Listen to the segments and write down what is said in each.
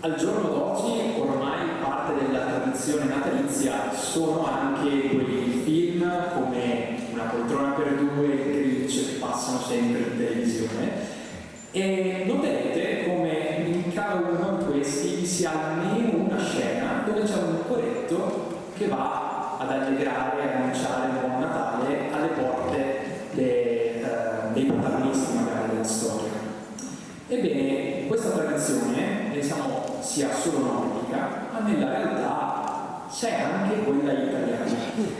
al giorno d'oggi ormai parte della tradizione natalizia sono anche quei film come Una poltrona per due e Grinch che passano sempre in televisione, e noterete come in cada uno di questi vi sia almeno una scena dove c'è un coretto che va ad allegrare e annunciare il buon Natale alle porte dei protagonisti magari della storia. Ebbene, questa tradizione, pensiamo sia solo nordica, ma nella realtà c'è anche quella italiana,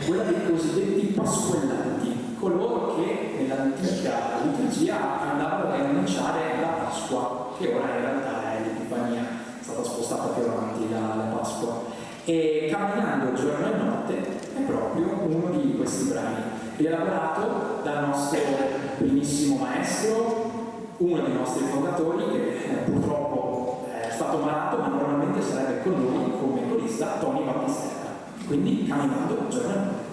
quella dei cosiddetti pasquellanti, coloro che nell'antica liturgia andavano ad annunciare la Pasqua, che ora in realtà è l'Epifania, è stata spostata più avanti la Pasqua. E Camminando giorno e notte è proprio uno di questi brani, rielaborato dal nostro primissimo maestro, uno dei nostri fondatori, che purtroppo è stato malato, ma normalmente sarebbe con noi come corista, Tony Battistella. Quindi Camminando giorno e notte.